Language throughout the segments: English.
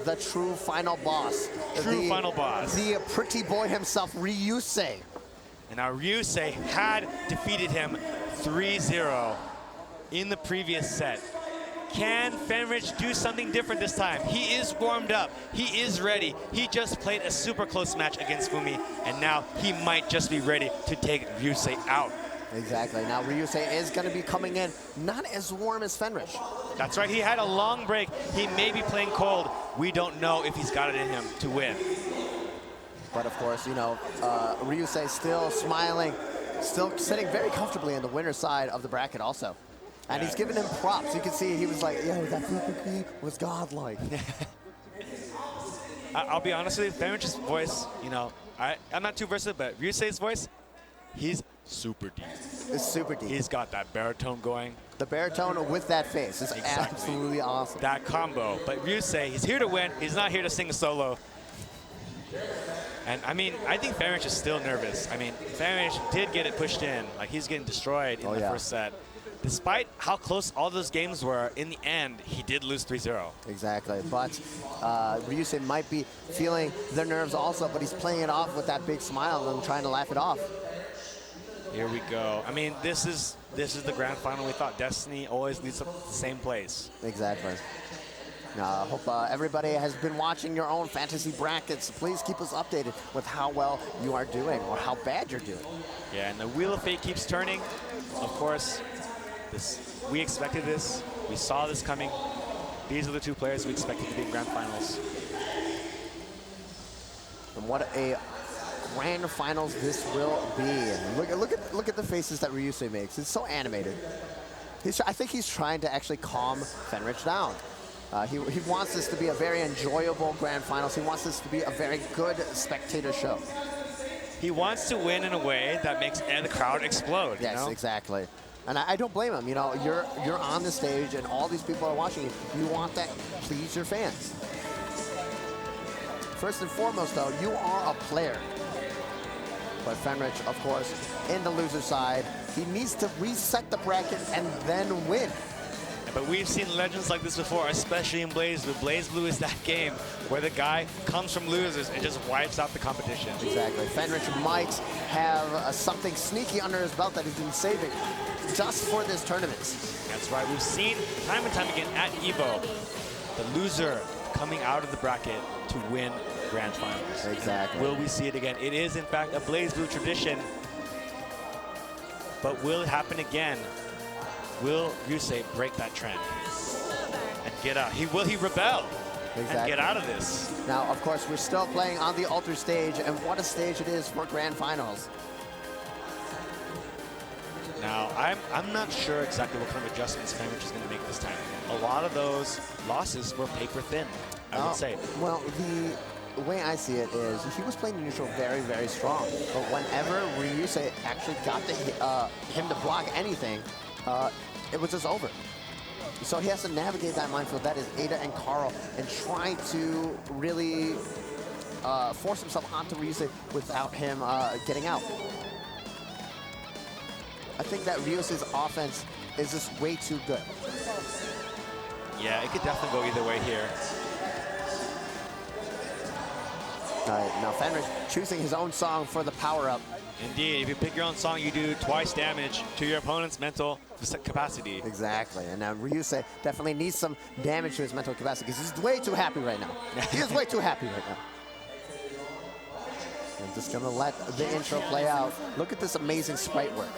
the true final boss. Final boss. The pretty boy himself, Ryusei. And now Ryusei had defeated him 3-0 in the previous set. Can Fenritti do something different this time? He is warmed up. He is ready. He just played a super close match against Fumi, and now he might just be ready to take Ryusei out. Exactly. Now Ryusei is going to be coming in not as warm as Fenritti. That's right. He had a long break. He may be playing cold. We don't know if he's got it in him to win. But of course, you know, Ryusei still smiling, still sitting very comfortably on the winner's side of the bracket also. And he's giving him props. You can see he was like, yo, that Fenritti was godlike. I'll be honest with you, Fenritti's voice, you know, I'm not too versatile, but Ryusei's voice, he's super deep. It's super deep. He's got that baritone going. The baritone with that face is absolutely awesome. That combo. But Ryusei, he's here to win. He's not here to sing a solo. And I mean, I think Fenritti is still nervous. I mean, Fenritti did get it pushed in. Like, he's getting destroyed in the first set. Despite how close all those games were, in the end, he did lose 3-0. Exactly, but Ryusei might be feeling their nerves also, but he's playing it off with that big smile and trying to laugh it off. Here we go. I mean, this is the grand final. We thought Destiny always leads up to the same place. Exactly. I hope everybody has been watching your own fantasy brackets. Please keep us updated with how well you are doing or how bad you're doing. Yeah, and the Wheel of Fate keeps turning. Of course, we expected this. We saw this coming. These are the two players we expected to be in grand finals. And what a grand finals this will be. Look at the faces that Ryusei makes. It's so animated. I think he's trying to actually calm Fenritti down. He wants this to be a very enjoyable grand finals. He wants this to be a very good spectator show. He wants to win in a way that makes the crowd explode. Yes, you know? Exactly. And I don't blame him. You know, you're on the stage and all these people are watching you. You want that please your fans. First and foremost, though, you are a player. But Fenritti, of course, in the loser side, he needs to reset the bracket and then win. But we've seen legends like this before, especially in Blaze Blue. Blaze Blue is that game where the guy comes from losers and just wipes out the competition. Exactly. Fenritti might have something sneaky under his belt that he's been saving just for this tournament. That's right. We've seen time and time again at EVO, the loser coming out of the bracket to win grand finals. Exactly. And will we see it again? It is, in fact, a Blaze Blue tradition. But will it happen again? Will Ryusei break that trend and get out? Will he rebel and get out of this? Now, of course, we're still playing on the altar stage, and what a stage it is for grand finals. Now, I'm not sure exactly what kind of adjustments Fenritti is going to make this time. A lot of those losses were paper thin, I would say. Well, the way I see it is he was playing neutral very, very strong. But whenever Ryusei actually got him to block anything, it was just over. So he has to navigate that minefield. That is Ada and Carl, and try to really force himself onto Ryusei without him getting out. I think that Ryusei's offense is just way too good. Yeah, it could definitely go either way here. Now Fenritti choosing his own song for the power-up. Indeed, if you pick your own song, you do twice damage to your opponent's mental capacity. Exactly, and now Ryusei definitely needs some damage to his mental capacity because he's way too happy right now. He is way too happy right now. I'm just gonna let the intro play out. Look at this amazing sprite work.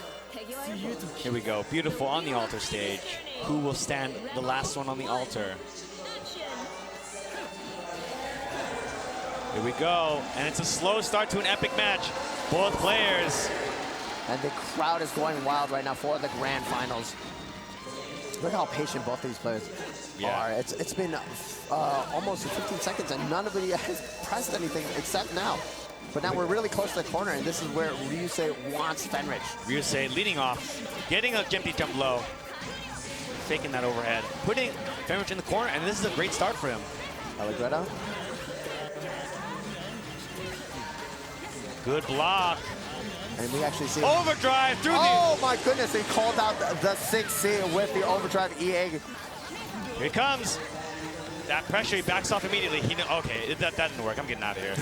Here we go, beautiful on the altar stage. Who will stand the last one on the altar? Here we go, and it's a slow start to an epic match. Both players. And the crowd is going wild right now for the grand finals. Look how patient both these players are. It's been almost 15 seconds and nobody has pressed anything except now. But now we're really close to the corner, and this is where Ryusei wants Fenritti. Ryusei leading off, getting a empty jump low, faking that overhead, putting Fenritti in the corner, and this is a great start for him. Allegretto. Good block. And we actually see overdrive through oh my goodness, he called out the 6C with the overdrive EA. Here he comes. that pressure, he backs off immediately. Okay, that didn't work. I'm getting out of here.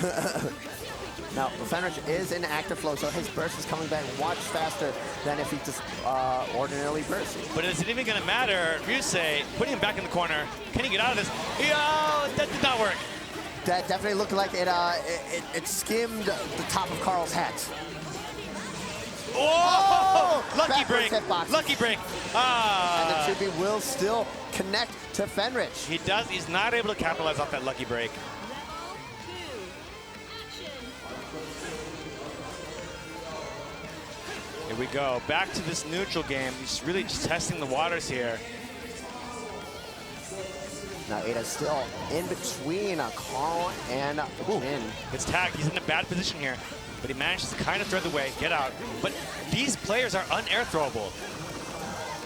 Now, Fenritti is in active flow, so his burst is coming back much faster than if he just ordinarily bursts. But is it even going to matter? Ryusei putting him back in the corner. Can he get out of this? Yo, that did not work. That definitely looked like it skimmed the top of Carl's hat. Oh! Lucky break. Lucky break. And the Chibi will still connect to Fenritti. He does. He's not able to capitalize off that lucky break. Here we go. Back to this neutral game. He's really just testing the waters here. Now Ada's still in between Carl and Jin. It's tagged. He's in a bad position here, but he manages to kind of thread the way, get out. But these players are un-air throwable.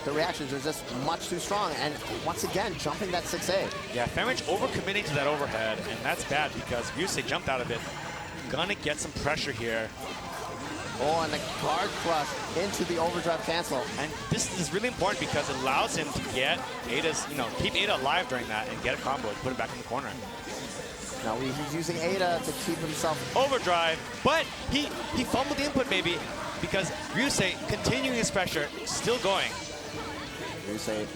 The reactions are just much too strong, and once again, jumping that 6A. Yeah, Fenritti overcommitting to that overhead, and that's bad because Ryusei jumped out of it. Gonna get some pressure here. Oh, and the guard crush into the overdrive cancel. And this is really important because it allows him to get Ada's, keep Ada alive during that and get a combo and put it back in the corner. Now he's using Ada to keep himself. Overdrive, but he fumbled the input maybe because Ryusei continuing his pressure, still going. Ryusei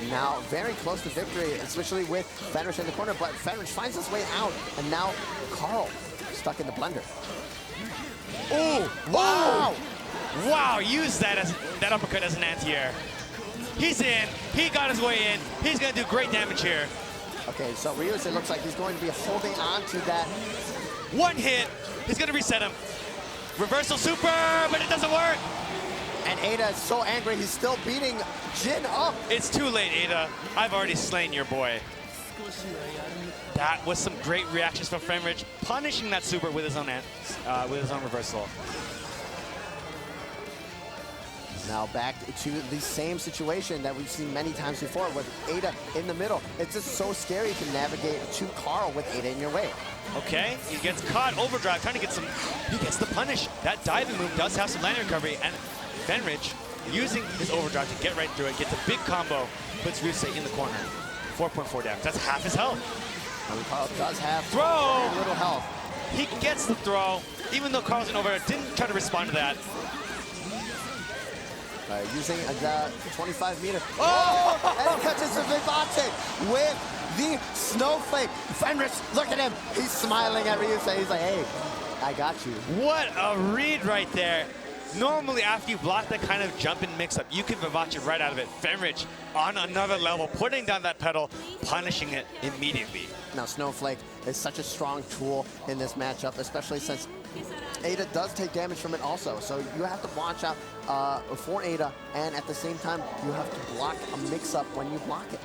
now very close to victory, especially with Fenritti in the corner, but Fenritti finds his way out, and now Carl stuck in the blender. Oh, wow! Wow, use that uppercut as an anti-air. He's in, he got his way in, he's gonna do great damage here. Okay, so Ryusei looks like he's going to be holding on to that. One hit, he's gonna reset him. Reversal super, but it doesn't work. And Ada is so angry, he's still beating Jin up. It's too late, Ada. I've already slain your boy. That was some great reactions from Fenritti, punishing that super with his own reversal. Now back to the same situation that we've seen many times before with Ada in the middle. It's just so scary to navigate to Carl with Ada in your way. Okay, he gets caught, overdrive, trying to get some, he gets the punish. That diving move does have some landing recovery, and Fenritti using his overdrive to get right through it, gets a big combo, puts Ryusei in the corner. 4.4 damage, that's half his health. And Carl does have throw. Very little health. He gets the throw, even though Carl's in over, didn't try to respond to that. Using the 25-meter. Oh! And he catches the Vivante with the snowflake. Fenritti, look at him. He's smiling at Ryusei. He's like, hey, I got you. What a read right there. Normally, after you block that kind of jump and mix-up, you can Vivace right out of it. Fenritti on another level, putting down that pedal, punishing it immediately. Now, Snowflake is such a strong tool in this matchup, especially since Ada does take damage from it also. So you have to watch out for Ada, and at the same time, you have to block a mix-up when you block it.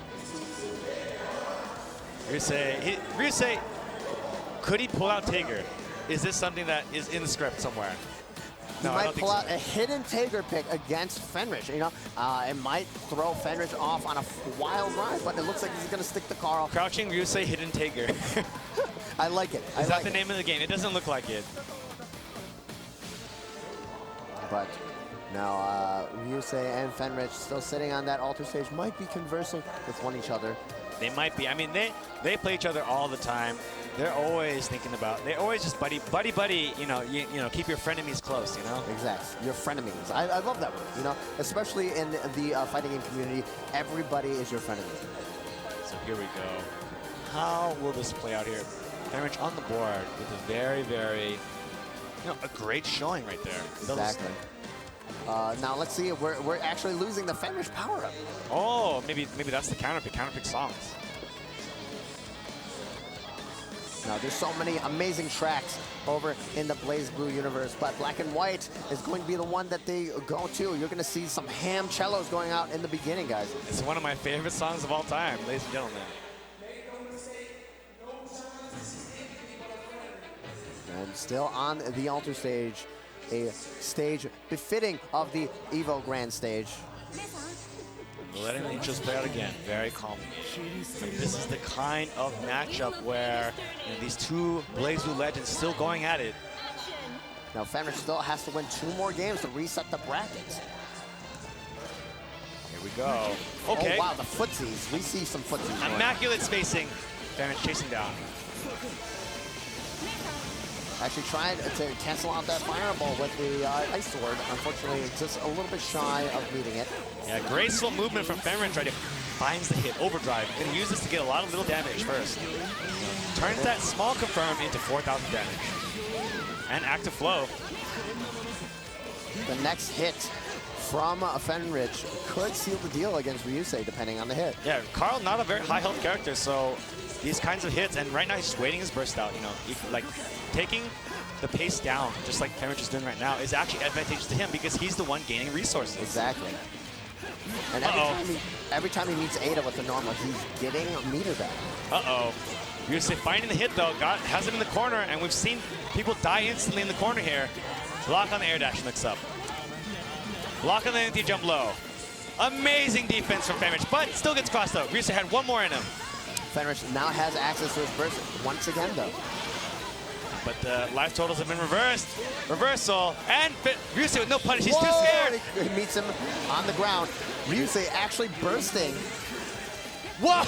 Ryusei, could he pull out Tager? Is this something that is in the script somewhere? He might pull out a hidden Tager pick against Fenritti. It might throw Fenritti off on a wild ride, but it looks like he's going to stick to Carl. Crouching Ryusei, hidden Tager. I like it. Is that the name of the game? It doesn't look like it. But now Ryusei and Fenritti still sitting on that altar stage, might be conversing with one each other. They might be. I mean, they play each other all the time. They're always thinking about, they're always just buddy, keep your frenemies close, Exactly, your frenemies. I love that word, especially in the fighting game community, everybody is your frenemy. So here we go. How will this play out here? Fenritti on the board with a very, very, a great showing right there. Exactly. Now let's see, we're actually losing the Fenritti power-up. Oh, maybe that's the counterpick songs. Now, there's so many amazing tracks over in the Blaze Blue universe, but Black and White is going to be the one that they go to. You're going to see some ham cellos going out in the beginning, guys. It's one of my favorite songs of all time, ladies and gentlemen. And still on the altar stage, a stage befitting of the EVO Grand Stage. Letting the intros play out again, very calmly. This is the kind of matchup where these two Blaze Blue legends still going at it. Now Fenritti still has to win 2 more games to reset the brackets. Here we go. Okay. Oh wow, the footsies. We see some footsies. Immaculate spacing. Fenritti chasing down. Actually tried to cancel out that fireball with the Ice Sword. Unfortunately, just a little bit shy of meeting it. Yeah, graceful movement from Fenritti. Right, finds the hit, overdrive. Gonna use this to get a lot of little damage first. Turns that small confirm into 4,000 damage. And active flow. The next hit from Fenritti could seal the deal against Ryusei, depending on the hit. Yeah, Carl, not a very high health character, so these kinds of hits, and right now he's just waiting his burst out, you know, like taking the pace down, just like Fenritti is doing right now, is actually advantageous to him because he's the one gaining resources. Exactly. And every time he meets Ada with the normal, he's getting meter back. Ryusei finding the hit though, has him in the corner, and we've seen people die instantly in the corner here. Block on the air dash mix up. Block on the empty jump low. Amazing defense from Fenritti, but still gets crossed out. Ryusei had one more in him. Fenritti now has access to his burst once again though. But the life totals have been reversed. Reversal, and Ryusei with no punish, he's too scared. He meets him on the ground. Ryusei actually bursting. Whoa!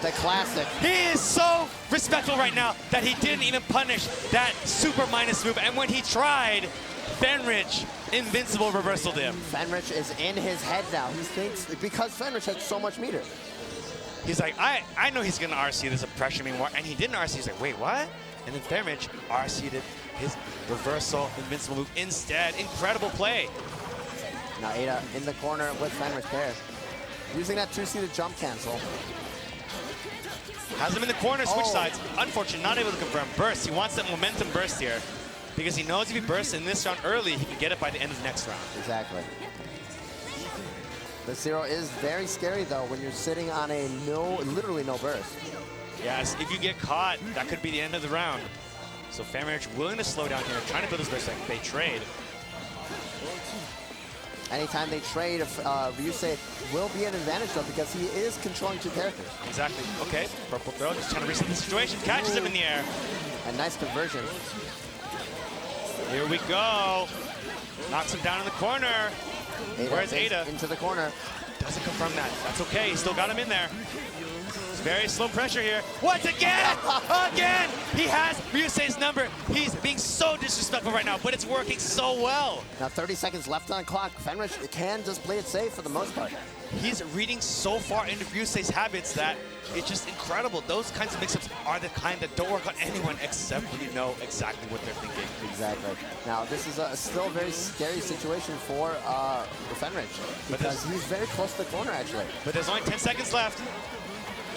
The classic. He is so respectful right now that he didn't even punish that super minus move. And when he tried, Fenritti invincible reversal to him. Fenritti is in his head now. He thinks, because Fenritti has so much meter. He's like, I know he's going to RC, there's a pressure me more. And he didn't RC. He's like, wait, what? And then Fenritti RC'd his reversal invincible move instead. Incredible play. Now Ada in the corner with Fenritti there. Using that two-seated jump cancel. Has him in the corner, switch sides. Unfortunately, not able to confirm burst. He wants that momentum burst here because he knows if he bursts in this round early, he can get it by the end of the next round. Exactly. The zero is very scary though when you're sitting on a literally no burst. Yes, if you get caught, that could be the end of the round. So Fenritti willing to slow down here, trying to build his burst like they trade. Anytime they trade, Ryusei will be an advantage though because he is controlling two characters. Exactly. Okay, purple throw, just trying to reset the situation. Catches him in the air. A nice conversion. Here we go. Knocks him down in the corner. Where's Ada? Into the corner. Doesn't confirm that. That's okay. He's still got him in there. Very slow pressure here. Once again! Again! He has Ryusei's number. He's being so disrespectful right now, but it's working so well. Now 30 seconds left on the clock. Fenritti can just play it safe for the most part. He's reading so far into Ryusei's habits that it's just incredible. Those kinds of mix-ups are the kind that don't work on anyone except when you know exactly what they're thinking. Exactly. Now this is still a very scary situation for Fenritti because he's very close to the corner actually. But there's only 10 seconds left.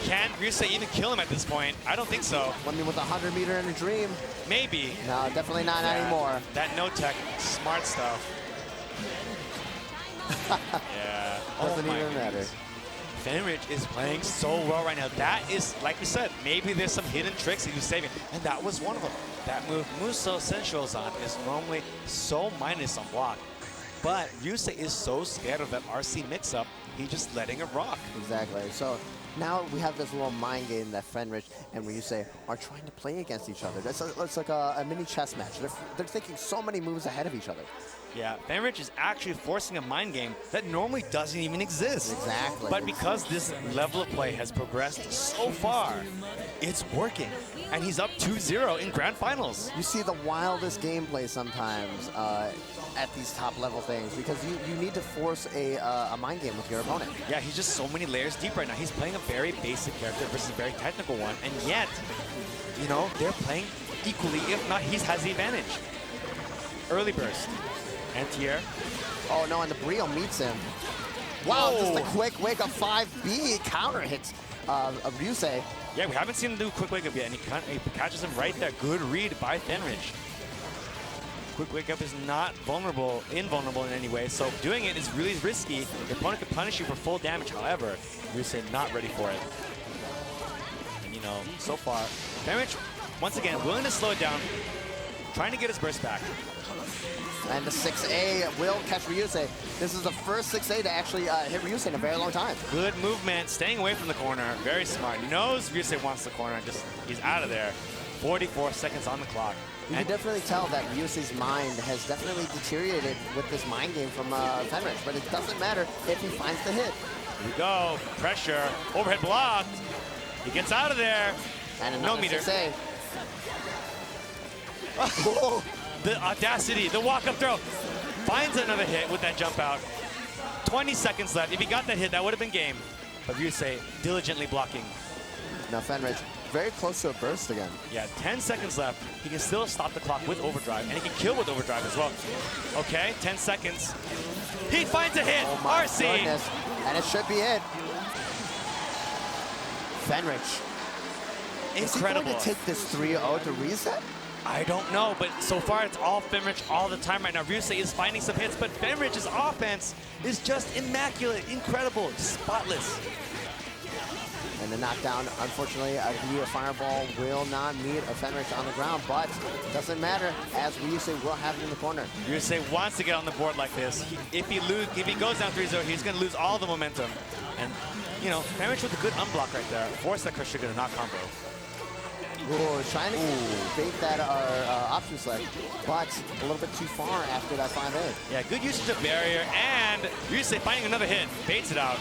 Can Ryusei even kill him at this point? I don't think so. I mean, with 100 meter in a dream. Maybe. No, definitely not anymore. That no-tech, smart stuff. Yeah. Doesn't even matter. Fenritti is playing so well right now. That is, like we said, maybe there's some hidden tricks he was saving. And that was one of them. That move, Muso Sensuozan, is normally so minus on block. But Ryusei is so scared of that RC mix-up, he's just letting it rock. Exactly. So now we have this little mind game that Fenritti and Ryusei are trying to play against each other. It's like a mini chess match. They're thinking so many moves ahead of each other. Yeah, Fenritti is actually forcing a mind game that normally doesn't even exist. Exactly. But because this level of play has progressed so far, it's working. And he's up 2-0 in grand finals. You see the wildest gameplay sometimes at these top level things because you need to force a mind game with your opponent. Yeah, he's just so many layers deep right now. He's playing a very basic character versus a very technical one, and yet, you know, they're playing equally, if not, he has the advantage. Early burst. Anti-air. Oh no, and the Brio meets him. Wow, just a quick wake up 5B counter hits Ryusei. Yeah, we haven't seen him do quick wake up yet, and he catches him right there. Good read by Fenritti. Quick wake up is not invulnerable in any way, so doing it is really risky. Your opponent can punish you for full damage, however, Ryusei not ready for it. And you know, so far, Fenritti, once again, willing to slow it down, trying to get his burst back. And the 6A will catch Ryusei. This is the first 6A to actually hit Ryusei in a very long time. Good movement, staying away from the corner, very smart. Knows Ryusei wants the corner, just he's out of there. 44 seconds on the clock. You can definitely tell that Ryusei's mind has definitely deteriorated with this mind game from Fenritti, but it doesn't matter if he finds the hit. Here we go, pressure, overhead blocked. He gets out of there. And no meter. The audacity, the walk-up throw. Finds another hit with that jump out. 20 seconds left. If he got that hit, that would have been game. But Ryusei diligently blocking. Now Fenritti very close to a burst again. Yeah, 10 seconds left. He can still stop the clock with overdrive, and he can kill with overdrive as well. Okay, 10 seconds. He finds a hit. Oh my RC. goodness. And it should be it. Fenritti. Incredible. Is he going to take this 3-0 to reset? I don't know, but so far it's all Fenritti all the time right now. Ryusei is finding some hits, but Fenrich's offense is just immaculate, incredible, spotless. And the knockdown, unfortunately, via fireball will not meet a Fenritti on the ground, but doesn't matter, as Ryusei will have it in the corner. Ryusei wants to get on the board like this. If he goes down 3-0, he's going to lose all the momentum. And, you know, Fenritti with a good unblock right there. Force that Crush to get a knock combo. Ooh, trying to bait that option select, but a little bit too far after that 5A. Yeah, good usage of barrier, and Ryusei finding another hit. Baits it out.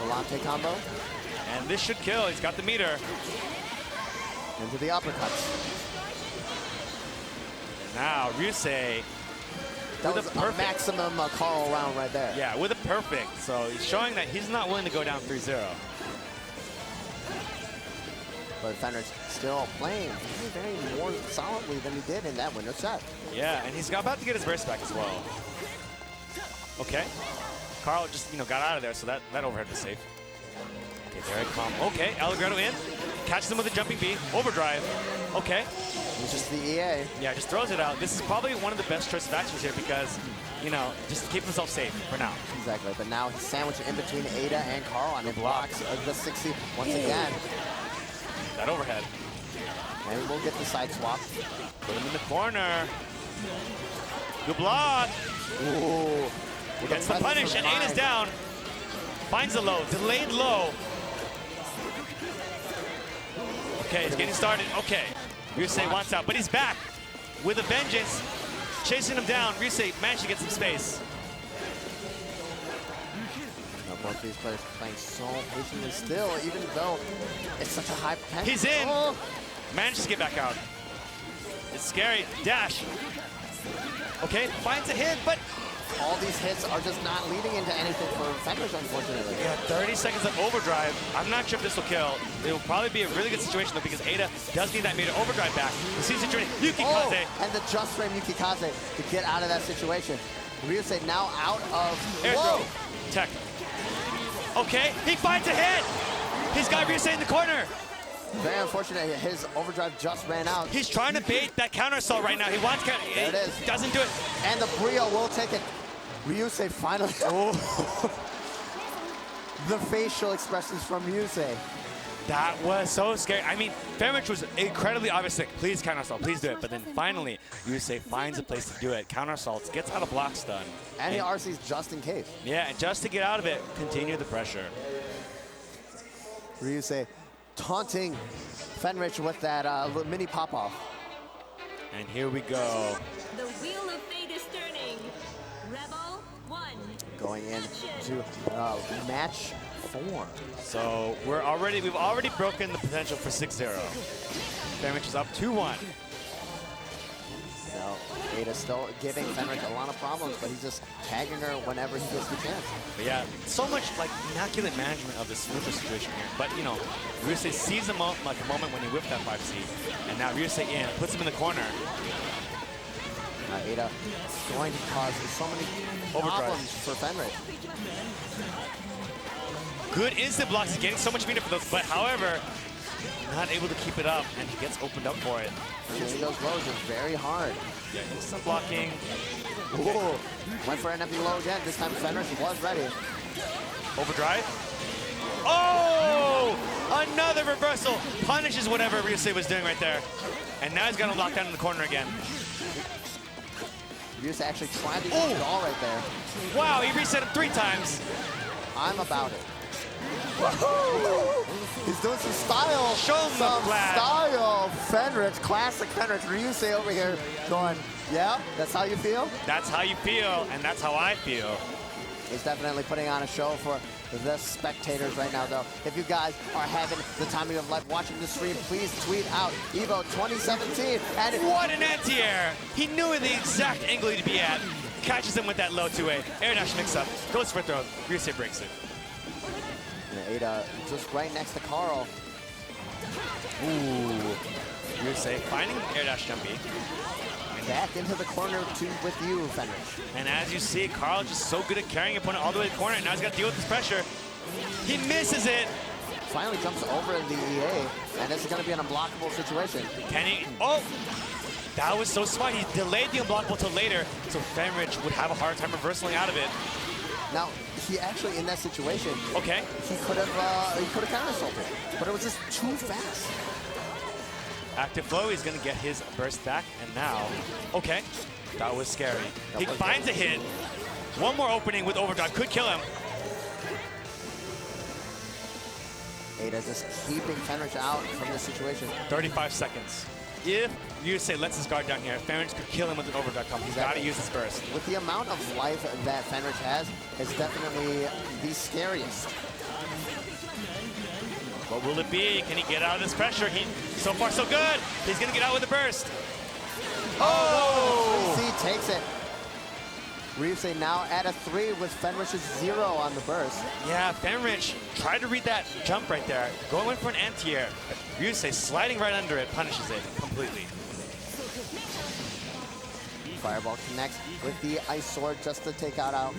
Volante combo. And this should kill. He's got the meter. Into the uppercuts. Now, Ryusei. That was a maximum Carl round right there. Yeah, with a perfect. So he's showing that he's not willing to go down 3-0. But Fenritti still playing very more solidly than he did in that winner set. Yeah, and he's about to get his burst back as well. Okay. Carl just, got out of there, so that overhead was safe. Okay, very calm. Okay, Allegretto in. Catches him with a jumping B. Overdrive. Okay. It's just the EA. Yeah, just throws it out. This is probably one of the best choice of actions here because, just to keep himself safe for now. Exactly, but now he's sandwiched in between Ada and Carl, and it blocks the 60 once again. That overhead. And we'll get the side swap. Put him in the corner. Good block. Ooh. Gets the punish, and Ada's down. Finds the low, delayed low. Okay, he's getting started. Okay, Ryusei wants out, but he's back with a vengeance. Chasing him down. Ryusei managed to get some space. Now both these players playing so patiently still, even though it's such a high potential. He's in. Oh. Manages to get back out. It's scary. Dash. Okay, finds a hit, but all these hits are just not leading into anything for Fenritti, unfortunately. Yeah, 30 seconds of overdrive. I'm not sure if this will kill. It will probably be a really good situation, though, because Ada does need that meter overdrive back. You see the situation. Yukikaze. Oh, and the just frame Yukikaze to get out of that situation. Ryusei now out of... Air throw. Tech. Okay, he finds a hit. He's got Ryusei in the corner. Very unfortunate. His overdrive just ran out. He's trying to bait that counter assault right now. He wants counter. There it is. Doesn't do it. And the Brio will take it. Ryusei finally. Oh. The facial expressions from Ryusei. That was so scary. I mean, Fenritti was incredibly obvious, like, please counter assault, please do it. But then finally, Ryusei finds a place to do it. Counter assaults, gets out of block stun. And he RC's just in case. Yeah, and just to get out of it, continue the pressure. Ryusei taunting Fenritti with that little mini pop-off. And here we go. The wheel of fate is turning. Rebel 1. Going into match 4. So we've already broken the potential for 6-0. Fenritti is up 2-1. No, Ada's still giving Fenritti a lot of problems, but he's just tagging her whenever he gets the chance. But yeah, so much like immaculate management of this neutral situation here. But Ryusei sees a moment when he whipped that 5C, and now Ryusei in, puts him in the corner. Ada going to cause so many problems for Fenritti. Good instant blocks, he's getting so much meter for those, but however, not able to keep it up, and he gets opened up for it. Getting those lows is very hard. Yeah, instant blocking. Ooh, went for an empty low again. This time Fenritti was ready. Overdrive. Oh! Another reversal. Punishes whatever Ryusei was doing right there. And now he's got him locked down in the corner again. Ryusei actually tried to get the all right there. Wow, he reset him 3 times. I'm about it. He's doing some style. Show him the flag. Style. Fenritti, classic Fenritti. Ryusei over here going, yeah, that's how you feel? That's how you feel, and that's how I feel. He's definitely putting on a show for the spectators right now, though. If you guys are having the time of your life watching the stream, please tweet out EVO 2017. And what an anti-air! He knew the exact angle he'd be at. Catches him with that low 2A. Air dash mix-up. Goes for a throw. Ryusei breaks it. And Ada just right next to Carl. Ooh. Ryusei finding air dash jumpy. Back into the corner with you, Fenritti. And as you see, Carl just so good at carrying opponent all the way to the corner. Now he's got to deal with this pressure. He misses it. Finally jumps over the EA, and this is going to be an unblockable situation. Can he? Oh! That was so smart. He delayed the unblockable till later, so Fenritti would have a hard time reversing out of it. Now, he actually, in that situation, okay, he could have counter-assaulted, but it was just too fast. Active flow, he's gonna get his burst back, and now, okay, that was scary. He finds a hit. One more opening with overdrive could kill him. Ada just keeping Fenritti out from this situation. 35 seconds. If Ryusei lets his guard down here, Fenritti could kill him with an overdrive combo. He's got to use his burst. With the amount of life that Fenritti has, it's definitely the scariest. What will it be? Can he get out of this pressure? So far, so good. He's going to get out with a burst. Oh! Ryusei takes it. Ryusei now at a 3 with Fenrich's 0 on the burst. Yeah, Fenritti tried to read that jump right there. Going for an anti-air. Ryusei sliding right under it, punishes it completely. Fireball connects with the ice sword just to take out.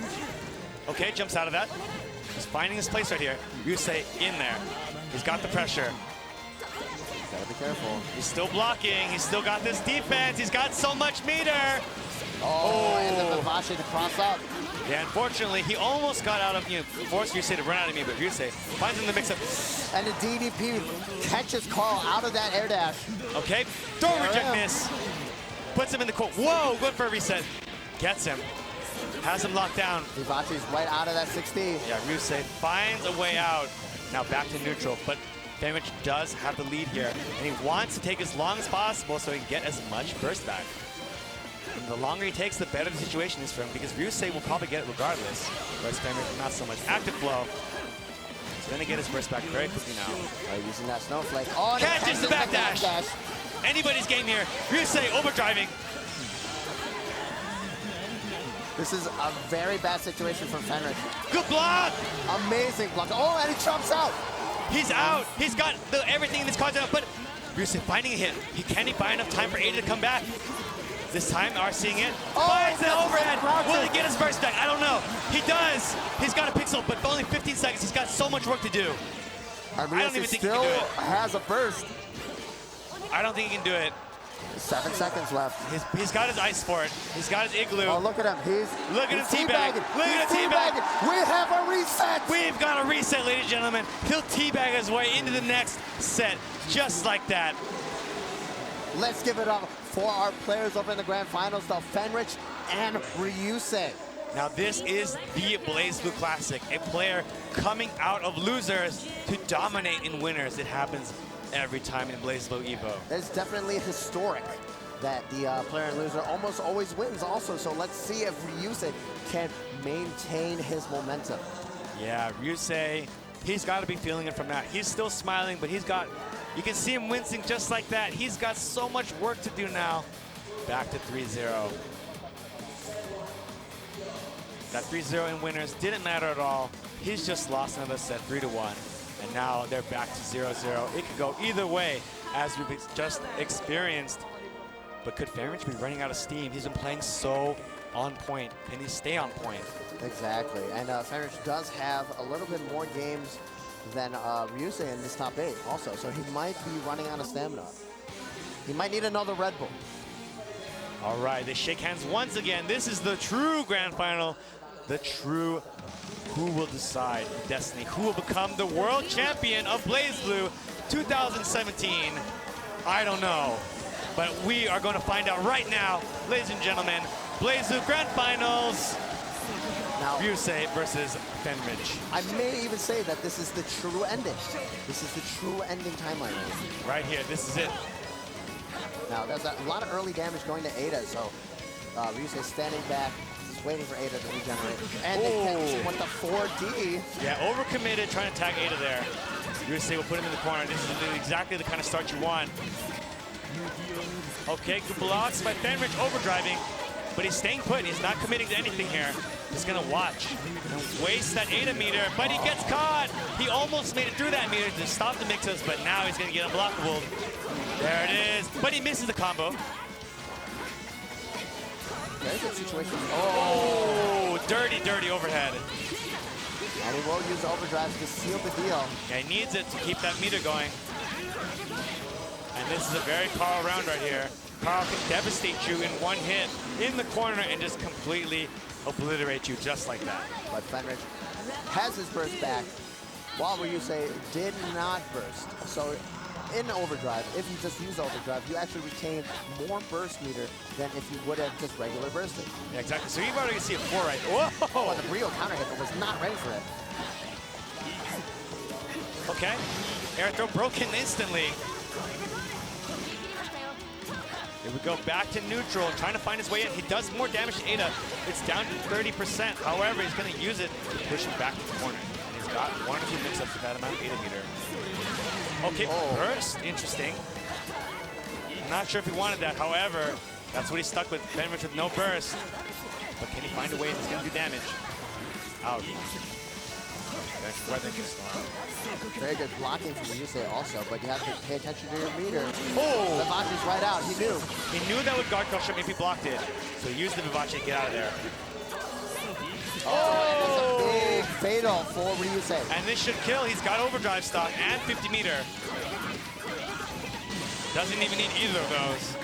Okay, jumps out of that. He's finding his place right here. Ryusei in there. He's got the pressure. Gotta be careful. He's still blocking. He's still got this defense. He's got so much meter. Oh, and then Vivace to cross up. Yeah, unfortunately, he almost got out of, forced Ryusei to run out of me, but Ryusei finds him in the mix-up. And the DDP catches Carl out of that air dash. Okay, throw reject miss. Puts him in the court. Whoa, good for a reset. Gets him. Has him locked down. Vivace's right out of that 60. Yeah, Ryusei finds a way out. Now back to neutral, but Fenritti does have the lead here, and he wants to take as long as possible so he can get as much burst back. And the longer he takes, the better the situation is for him, because Ryusei will probably get it regardless, whereas Fenritti not so much. Active flow. He's going to get his burst back very quickly now. Using that snowflake. Oh, catches the backdash. Anybody's game here. Ryusei overdriving. This is a very bad situation for Fenritti. Good block! Amazing block. Oh, and he jumps out. He's out. He's got everything in his cards out, but Ryusei finding a hit. Can he buy enough time for Ada to come back? This time, are seeing it. Oh, finds the overhead. Will he get his burst back? I don't know. He does. He's got a pixel, but for only 15 seconds. He's got so much work to do. I don't even think he can do it. Has a burst. I don't think he can do it. 7 seconds left. He's got his ice for it. He's got his igloo. Oh, look at him. Look at him teabag. Look at him teabag. We have a reset. We've got a reset, ladies and gentlemen. He'll teabag his way into the next set, just like that. Let's give it up for our players over in the grand finals, though, Fenritti and Ryusei. Now this is the BlazBlue Classic, a player coming out of losers to dominate in winners. It happens every time in BlazBlue EVO. It's definitely historic that the player and loser almost always wins also, so let's see if Ryusei can maintain his momentum. Yeah, Ryusei, he's got to be feeling it from that. He's still smiling, but you can see him wincing just like that. He's got so much work to do now. Back to 3-0. That 3-0 in winners didn't matter at all. He's just lost another set 3-1. And now they're back to 0-0. It could go either way, as we've just experienced. But could Fenritti be running out of steam? He's been playing so on point. Can he stay on point? Exactly. And Fenritti does have a little bit more games than Ryusei in this top 8 also. So he might be running out of stamina. He might need another Red Bull. All right, they shake hands once again. This is the true grand final. The true who will decide destiny. Who will become the world champion of BlazBlue 2017? I don't know. But we are going to find out right now, ladies and gentlemen. BlazBlue grand finals. Now, Ryusei versus Fenritti. I may even say that this is the true ending. This is the true ending timeline. Right here, this is it. Now, there's a lot of early damage going to Ada, so Ryusei standing back. This is waiting for Ada to regenerate. And they catch him with the 4D. Yeah, overcommitted, trying to tag Ada there. Ryusei will put him in the corner. This is exactly the kind of start you want. Okay, good blocks by Fenritti, overdriving. But he's staying put. He's not committing to anything here. He's going to watch and waste that Ada meter, but he gets caught. He almost made it through that meter to stop the mix-ups, but now he's going to get unblockable. There it is. But he misses the combo. Very good situation. Oh, dirty, dirty overhead. And he will use overdrive to seal the deal. Yeah, he needs it to keep that meter going. And this is a very Carl round right here. Carl can devastate you in one hit in the corner and just completely obliterate you just like that. But Fenritti has his burst back, while Ryusei did not burst. So in overdrive, if you just use overdrive, you actually retain more burst meter than if you would have just regular bursted. Yeah, exactly. So you've already seen a 4 right there. Whoa! Oh, the Brio counter hit, but was not ready for it. Okay. Air throw broken instantly. Here we go, back to neutral, trying to find his way in. He does more damage to Ada. It's down to 30%. However, he's going to use it to push him back to the corner. And he's got 1 or 2 mix-ups with that amount of Ada meter. Okay, burst, interesting. I'm not sure if he wanted that. However, that's what he's stuck with. Fenritti with no burst. But can he find a way if he's going to do damage? Out. Very good blocking from Ryusei also, but you have to pay attention to your meter. Oh! Vivace's right out, he knew. He knew that would guard crush him if he blocked it. So he used the Vivace to get out of there. Oh, and it's a big fatal for Ryusei. And this should kill. He's got overdrive stock and 50 meter. Doesn't even need either of those.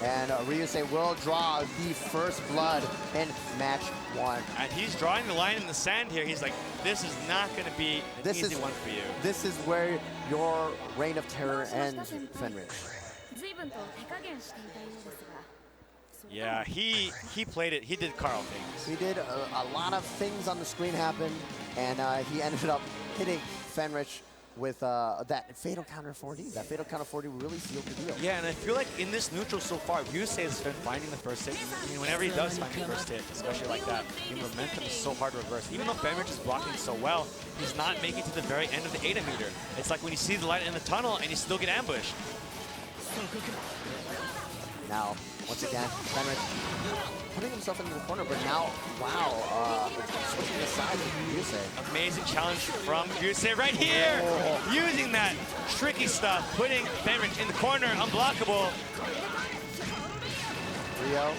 And Ryusei will draw the first blood in match 1. And he's drawing the line in the sand here. He's like, this is not going to be an easy one for you. This is where your reign of terror ends, Fenritti. Yeah, he played it. He did Carl things. He did a lot of things on the screen happen, and he ended up hitting Fenritti with that fatal counter 4D. That fatal counter 4D really sealed the deal. Yeah, and I feel like in this neutral so far, Ryusei has been finding the first hit. I mean, whenever he does find the first hit, especially like that, the momentum is so hard to reverse. Even though Fenritti is blocking so well, he's not making it to the very end of the Ada meter. It's like when you see the light in the tunnel and you still get ambushed. Now, once again, Fenritti putting himself into the corner, but now, wow, switching the sides with Ryusei. Amazing challenge from Ryusei right here! Using that tricky stuff, putting Fenritti in the corner, unblockable. Rio,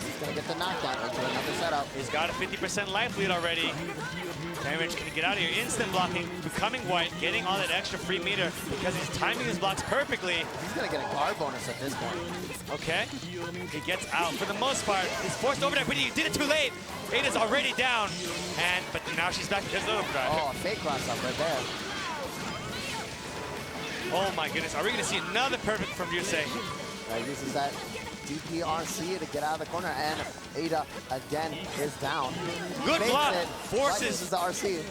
he's gonna get the knockdown into another setup. He's got a 50% life lead already. Fenritti can get out of here, instant blocking, becoming white, getting all that extra free meter because he's timing his blocks perfectly. He's gonna get a guard bonus at this point. Okay, he gets out for the most part. He's forced over there, but he did it too late. Ada's already down, but now she's back because of overdrive. Oh, a fake cross up right there. Oh my goodness, are we gonna see another perfect from Ryusei? Uses that DPRC to get out of the corner, and Ada again is down. Good block, forces. Uses the RC.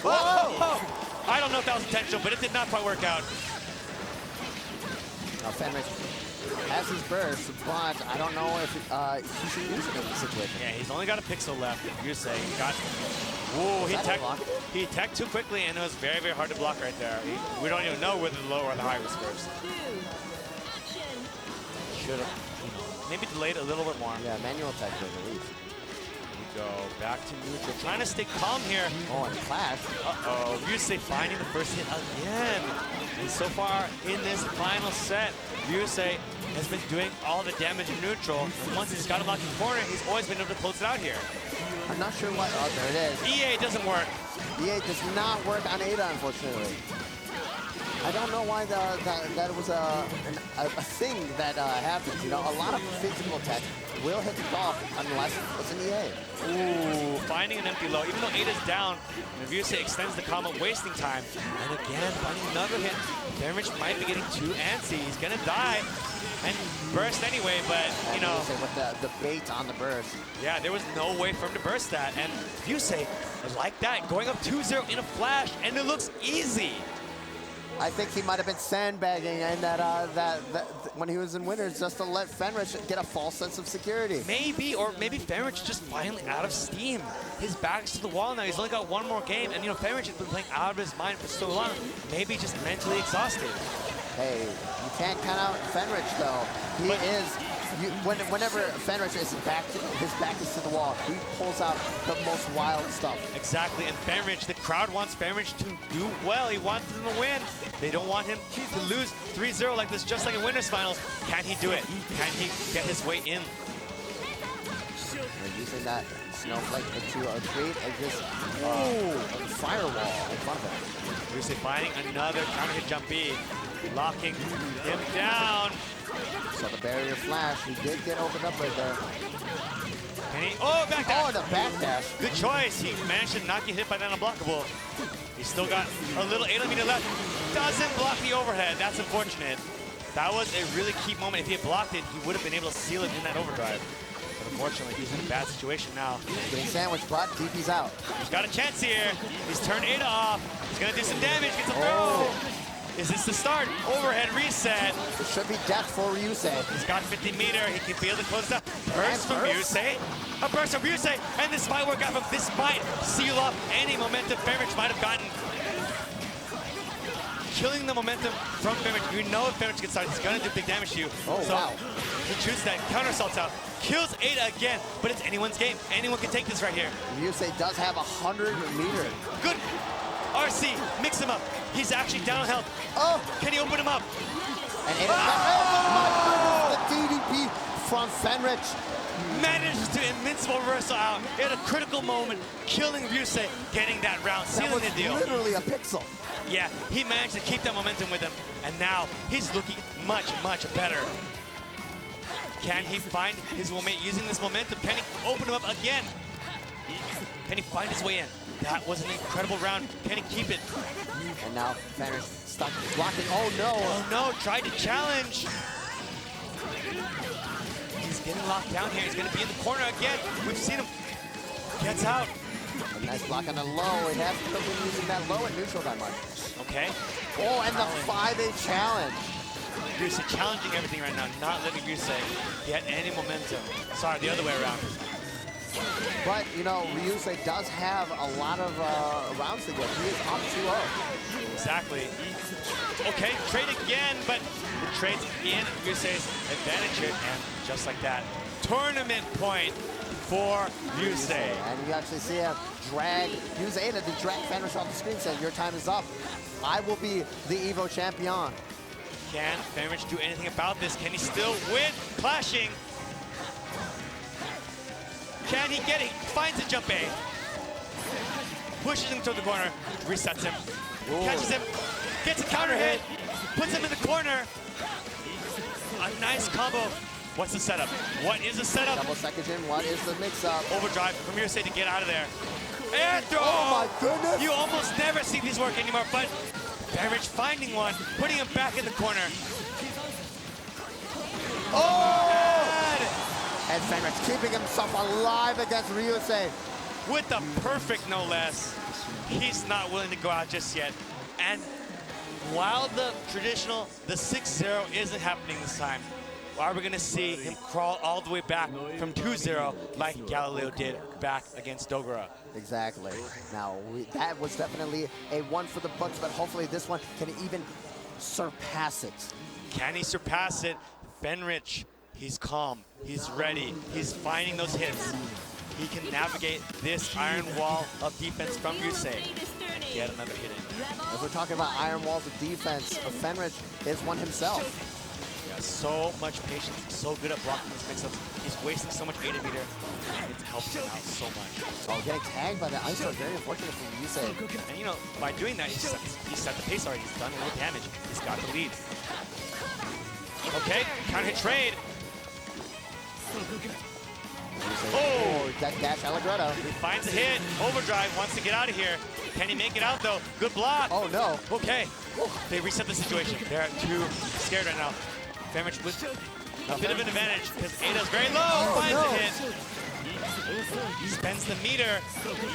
Whoa! I don't know if that was intentional, but it did not quite work out. Fenritti has his burst, but I don't know if he should use it in this situation. Yeah, he's only got a pixel left. Ryusei got. Whoa, he teched too quickly, and it was very, very hard to block right there. We don't even know whether the low or the high was first. Should have, maybe delayed a little bit more. Yeah, manual tech at least. Here we go, back to neutral. Trying to stay calm here. Oh, and clash. Uh-oh, Ryusei finding the first hit again. And so far in this final set, Ryusei has been doing all the damage in neutral. And once he's got him locked in the corner, he's always been able to close it out here. I'm not sure what, oh, there it is. EA doesn't work. EA does not work on Ada, unfortunately. I don't know why that was a thing that happens. You know, a lot of physical tech will hit the golf unless it's an EA. Ooh, finding an empty low. Even though Ada's down, Ryusei extends the combo, wasting time. And again, finding another hit. Fenritti might be getting too antsy. He's gonna die and burst anyway, but you know. With the bait on the burst. Yeah, there was no way for him to burst that. And Ryusei, like that, going up 2-0 in a flash, and it looks easy. I think he might have been sandbagging and that when he was in winners just to let Fenrich get a false sense of security. Maybe, or maybe Fenrich just finally out of steam. His back's to the wall now. He's only got one more game, and you know Fenrich has been playing out of his mind for so long. Maybe just mentally exhausted. Hey, you can't count out Fenrich though. He is. Whenever Fenrich is his back is to the wall, he pulls out the most wild stuff. Exactly, and Fenrich, the crowd wants Fenrich to do well. He wants him to win. They don't want him to lose 3-0 like this, just like in winners finals. Can he do it? Can he get his way in? We're using that snowflake to create this firewall in front of him. Ryusei finding another counter hit jump B, locking him down. So the barrier flash, he did get opened up right there. And he, oh, back dash. Oh, the back dash. Good choice. He managed to not get hit by that unblockable. He's still got a little 8mm left. Doesn't block the overhead. That's unfortunate. That was a really key moment. If he had blocked it, he would have been able to seal it in that overdrive. But unfortunately, he's in a bad situation now. Getting sandwiched, but DP's out. He's got a chance here. He's turned Ada off. He's going to do some damage. Gets a throw. Is this the start? Overhead reset. It should be death for Ryusei. He's got 50-meter. He can be able to close it up. Burst from Ryusei. A burst from Ryusei. And this might work out from this might seal off any momentum Fenrich might have gotten. Killing the momentum from Fenrich. You know if Fenrich gets started, he's going to do big damage to you. Oh, so wow. He chooses that. Counter assaults out. Kills Ada again. But it's anyone's game. Anyone can take this right here. Ryusei does have 100-meter. Good. RC, mix him up. He's actually down on health. Oh! Can he open him up? And Ada, oh my goodness, the DDP from Fenrich. Manages to invincible reversal out at a critical moment, killing Ryusei, getting that round, sealing the deal. Literally a pixel. Yeah, he managed to keep that momentum with him, and now he's looking much, much better. Can he find his moment using this momentum? Can he open him up again? Can he find his way in? That was an incredible round. Can he keep it? And now Fenrich stuck blocking. Oh no! Oh no! Tried to challenge. He's getting locked down here. He's going to be in the corner again. We've seen him. Gets out. A nice block on the low. It hasn't been using that low and neutral that much. Okay. Oh, and the 5A challenge. Ryusei challenging everything right now, not letting Ryusei get any momentum. Sorry, the other way around. But, you know, Ryusei does have a lot of rounds to get. He is up 2-0. Exactly. Okay, trade again, but the trade's in Ryusei's advantage here, and just like that, tournament point for Ryusei. And you actually see him use Ada to drag Fenrich off the screen, saying, your time is up. I will be the EVO champion. Can Fenrich do anything about this? Can he still win? Clashing. Can he get it? Finds a jump A. Pushes him toward the corner. Resets him. Ooh. Catches him. Gets a counter hit. Puts him in the corner. A nice combo. What's the setup? What is the setup? Double second in. What is the mix-up? Overdrive from Ryusei to get out of there. Air throw! Oh my goodness! You almost never see these work anymore, but Fenrich finding one, putting him back in the corner. Oh! And Fenrich keeping himself alive against Ryusei. With the perfect no less. He's not willing to go out just yet. And while the traditional, the 6-0 isn't happening this time, are we gonna see him crawl all the way back from 2-0 like Galileo did back against Dogura? Exactly. Now, that was definitely a one for the books, but hopefully this one can even surpass it. Can he surpass it? Fenrich, he's calm, he's ready, he's finding those hits. He can navigate this iron wall of defense from Ryusei. Get another hit in. If we're talking about iron walls of defense, Fenrich is one himself. Yeah, so much patience, so good at blocking these mix-ups. He's wasting so much 8-meter, and it's helped him out so much. Oh, getting tagged by the ice are very unfortunate for Ryusei. And you know, by doing that, he set the pace already. He's done a little damage. He's got the lead. Okay, counter hit trade. Oh, that dash Allegretto. He finds a hit. Overdrive wants to get out of here. Can he make it out though? Good block. Oh no. Okay. They reset the situation. They're too scared right now. Fenrich with a bit of an advantage because Ada's very low. Finds a hit. Spends the meter.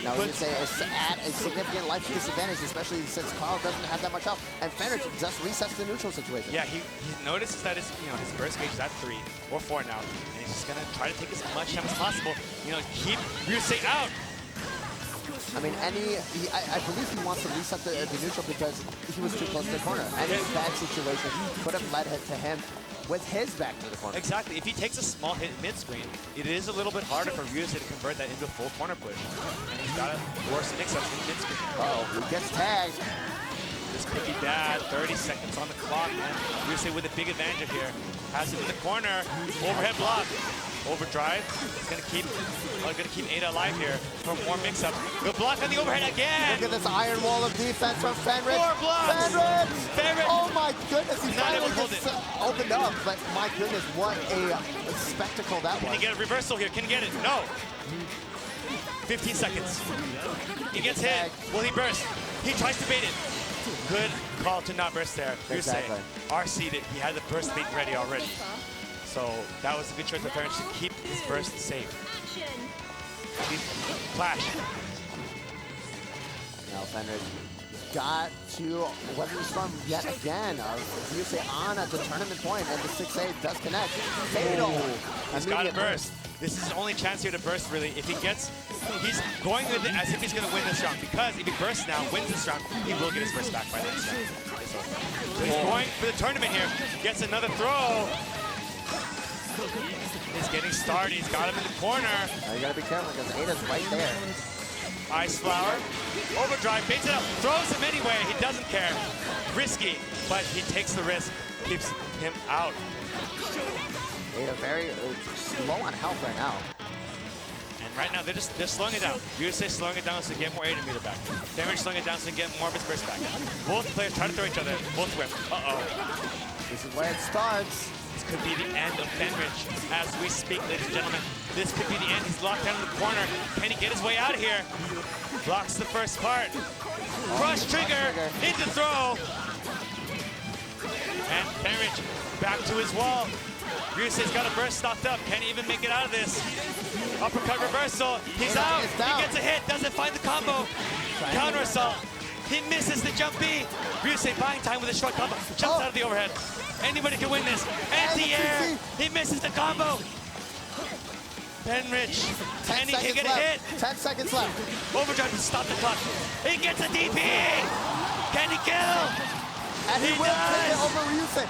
Now, we would say it's at a significant life disadvantage, especially since Carl doesn't have that much health. And Fenritti just resets the neutral situation. Yeah, he notices that his burst gauge is at 3 or 4 now, and he's just gonna try to take as much time as possible. Keep Ryusei out. I mean, I believe he wants to reset the neutral because he was too close to the corner. Any bad situation could have led to him with his back to the corner. Exactly. If he takes a small hit mid-screen, it is a little bit harder for Ryusei to convert that into a full corner push. And he's got to force mix-ups in mid-screen. Uh-oh, he gets tagged. This could be bad. 30 seconds on the clock, and Ryusei with a big advantage here. Has it in the corner. Overhead block. Overdrive. It's gonna keep Ada alive here for more mix-up. Good block on the overhead again. Look at this iron wall of defense from Fenritti. 4 blocks. Fenritti! Oh my goodness, he Not finally able to gets opened up. But my goodness, what a spectacle that was. Can he get a reversal here? Can he get it? No. 15 seconds. He gets hit. Will he burst? He tries to bait it. Good call to not burst there. Exactly. Ryusei RC'd it. He had the burst bait ready already. So that was a good choice of Fenritti to keep his burst safe. Flash. Now Fenritti got to weather the storm yet again. Ryusei on at the tournament point, and the 6-8 does connect. Fatal. He's got to burst. This is his only chance here to burst, really. If he gets, he's going with it as if he's going to win this round, because if he bursts now, wins this round, he will get his burst back by the next round. So he's going for the tournament here. Gets another throw. He's getting started. He's got him in the corner. Now you got to be careful because Ada's right there. Ice Flower. Overdrive. Baits it up. Throws him anyway. He doesn't care. Risky, but he takes the risk. Keeps him out. Ada very low on health right now. And right now, they're slowing it down. Ryusei slowing it down so they get more Ada meter back. Fenritti slowing it down so they get more of his burst back. Both players try to throw each other. Both whip. Uh-oh. This is where it starts. This could be the end of Fenritti as we speak, ladies and gentlemen. This could be the end. He's locked down in the corner. Can he get his way out of here? Blocks the first part. Crush trigger into throw. And Fenritti back to his wall. Ryusei's got a burst stocked up. Can't even make it out of this. Uppercut reversal. He's out. He gets a hit. Doesn't find the combo. Counter assault. He misses the jump B. Ryusei buying time with a short combo. Jumps out of the overhead. Anybody can win this. Anti-air. He misses the combo. Fenritti. And he can get a hit. 10 seconds left. Overdrive to stop the clock. He gets a DP. Can he kill? And he will take it over Ryusei.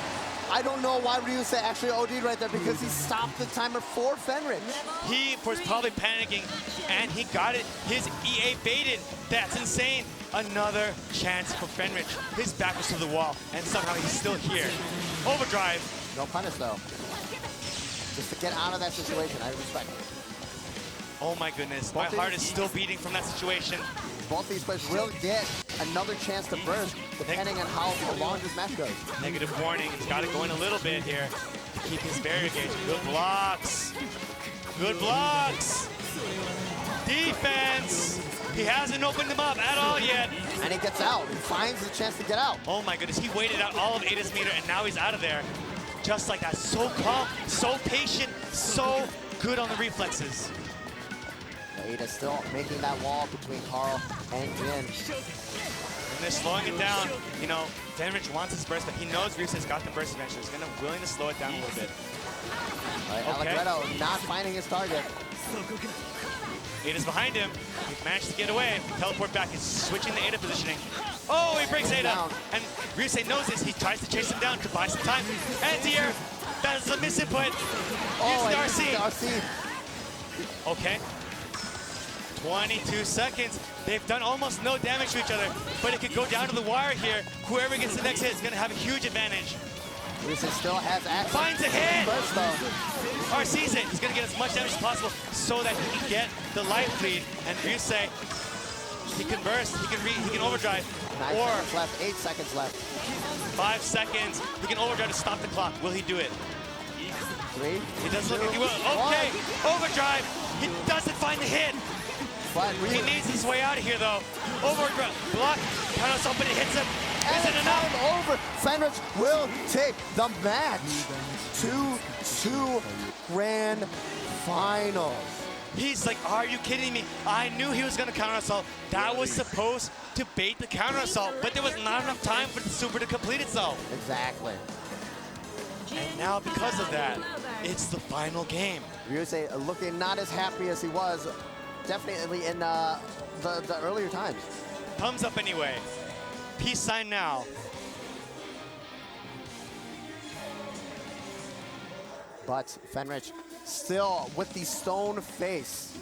I don't know why Ryusei actually OD'd right there, because he stopped the timer for Fenritti. He was probably panicking, and he got it. His EA baited. That's insane. Another chance for Fenritti. His back was to the wall, and somehow he's still here. Overdrive. No punish, though. Just to get out of that situation, I respect it. Oh my goodness, my heart is still beating from that situation. Both these players will get another chance to burst, depending on how long this match goes. Negative warning, he's got to go in a little bit here to keep his barrier gauge. Good blocks. Good blocks. Defense. He hasn't opened them up at all yet. And he gets out. He finds the chance to get out. Oh my goodness, he waited out all of Ada's meter, and now he's out of there. Just like that, so calm, so patient, so good on the reflexes. Ada still making that wall between Carl and Jin. And they're slowing it down. You know, Fenritti wants his burst, but he knows Ryusei's got the burst eventually. He's willing to slow it down a little bit. Right, Allegretto not finding his target. Ada's behind him. He managed to get away. Teleport back. He's switching the Ada positioning. Oh, he breaks Ada. Down. And Ryusei knows this. He tries to chase him down to buy some time. Anti-air. That is a misinput. Oh, Use the RC. RC. Okay. 22 seconds. They've done almost no damage to each other, but it could go down to the wire here. Whoever gets the next hit is going to have a huge advantage. Ryusei still has access. Finds a hit. Burst, though. RC's it. He's going to get as much damage as possible so that he can get the life lead. And Ryusei, he can burst, he can overdrive. 9 seconds left, 8 seconds left. 5 seconds. He can overdrive to stop the clock. Will he do it? 3. He doesn't look like he will. Okay, overdrive. He doesn't find the hit. But He needs his way out of here, though. Overdrive, block, count us up, but it hits him. Is it enough? Over. Fenritti will take the match to 2 grand finals. He's like, are you kidding me? I knew he was gonna counter assault. That was supposed to bait the counter assault, but there was not enough time for the super to complete itself. Exactly. And now because of that, it's the final game. Ryusei looking not as happy as he was definitely in the earlier times. Thumbs up anyway. Peace sign now. But Fenritti still with the stone face.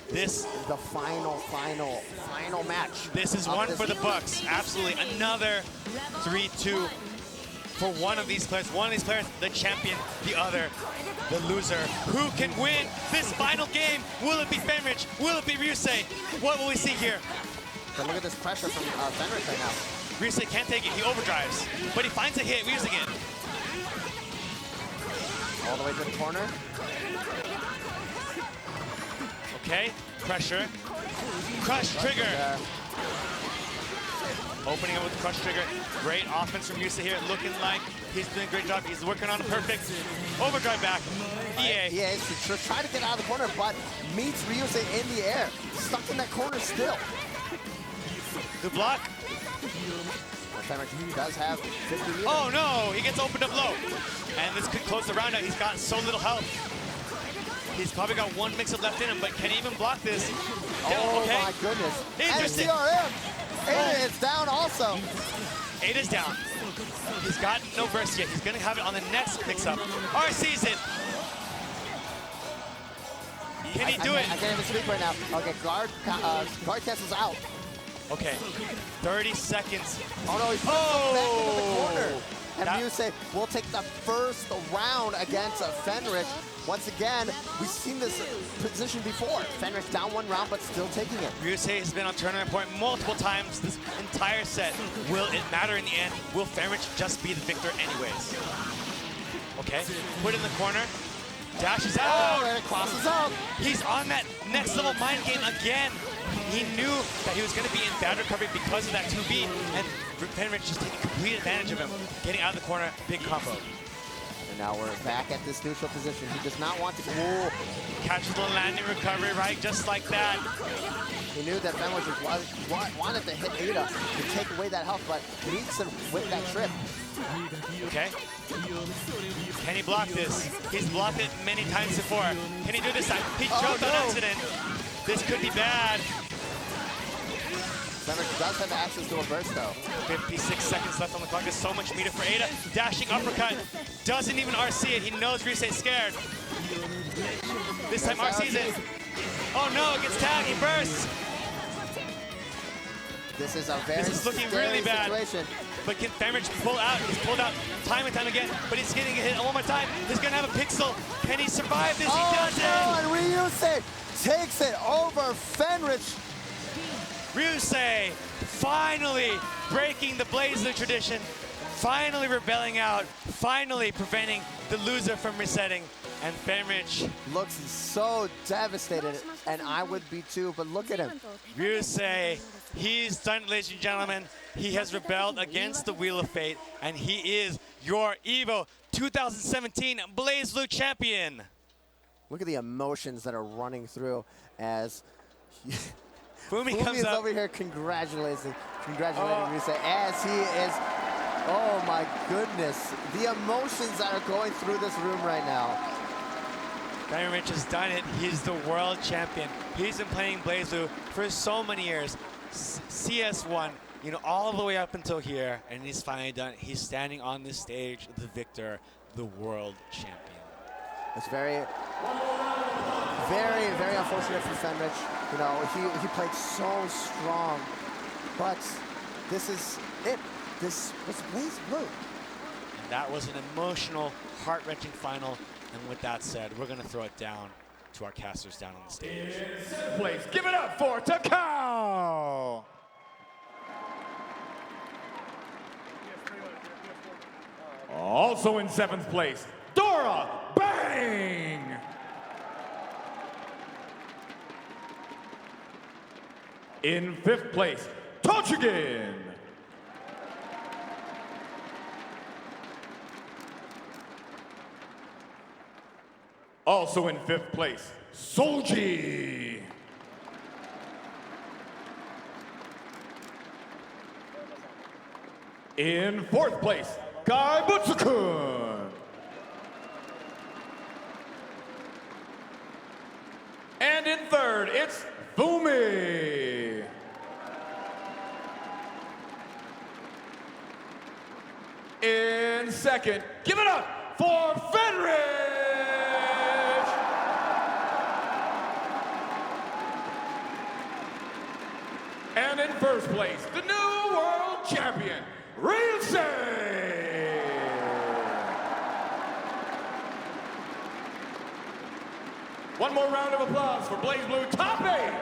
This the final match. This is one for the Bucks. Absolutely. Another 3-2 for one of these players. One of these players, the champion, the other, the loser. Who can win this final game? Will it be Fenritti? Will it be Ryusei? What will we see here? But look at this pressure from Fenritti right now. Ryusei can't take it. He overdrives. But he finds a hit using it. All the way to the corner. Okay, pressure. Crush trigger. Opening up with the crush trigger. Great offense from Ryusei here. Looking like he's doing a great job. He's working on a perfect overdrive back. EA. EA is trying to get out of the corner, but meets Ryusei in the air. Stuck in that corner still. The block. Fenritti does have 50 meters. Oh no, he gets opened up low. And this could close the round out. He's got so little health. He's probably got one mix-up left in him, but can he even block this? Oh okay. My goodness. Interesting. And CRM. Ada is down also. Ada's down. He's got no burst yet. He's gonna have it on the next mix-up. RC's it. Can he do it? I can't even speak right now. Okay, guard cancels out. Okay, 30 seconds. Oh no, he's back into the corner. And Ryusei will take the first round against Fenritti. Once again, we've seen this position before. Fenritti down one round, but still taking it. Ryusei has been on tournament point multiple times this entire set. Will it matter in the end? Will Fenritti just be the victor anyways? Okay, put in the corner. Dashes out. Oh, and it crosses out. He's on that next level mind game again. He knew that he was going to be in bad recovery because of that 2B, and Fenritti just taking complete advantage of him, getting out of the corner, big combo. And now we're back at this neutral position. He does not want to catch the landing recovery, right? Just like that. He knew that Fenritti wanted to hit Ada to take away that health, but meets him with that trip. Okay. Can he block this? He's blocked it many times before. Can he do this time? He choked on accident. This could be bad. Fenritti does have access to a burst though. 56 seconds left on the clock. There's so much meter for Ada. Dashing uppercut. Doesn't even RC it. He knows Ryusei's scared. This time RC's it. Oh no, it gets tagged. He bursts. This is a very looking really bad. Situation. But can Fenritti pull out? He's pulled out time and time again, but he's getting a hit one more time. He's gonna have a pixel. Can he survive this? He does it! No, and Ryusei takes it over Fenritti. Ryusei finally breaking the BlazBlue tradition, finally rebelling out, finally preventing the loser from resetting. And Fenritti looks so devastated, and I would be too, but look at him. Ryusei, he's done, ladies and gentlemen. He has rebelled against the Wheel of Fate, and he is your EVO 2017 BlazBlue champion. Look at the emotions that are running through as Fumi comes is up over here congratulating Ryusei as he is. Oh my goodness, the emotions that are going through this room right now. Fenritti has done it. He's the world champion. He's been playing BlazBlue for so many years. CS1, you know, all the way up until here, and he's finally done it. He's standing on this stage, the victor, the world champion. It's very unfortunate for Fenritti. You know, he played so strong, but this is it. This was BlazBlue. And that was an emotional, heart-wrenching final. And with that said, we're going to throw it down to our casters down on the stage. Please give it up for Takao. Also in 7th place, Dora Bang. In 5th place, Tochigin. Also in 5th place, Solji. In 4th place, Kai Butsukun. And in 3rd, it's Fumi. In 2nd, give it up for Fenritti. And in 1st place, the new world champion, Ryusei. One more round of applause for Blaze Blue Top 8.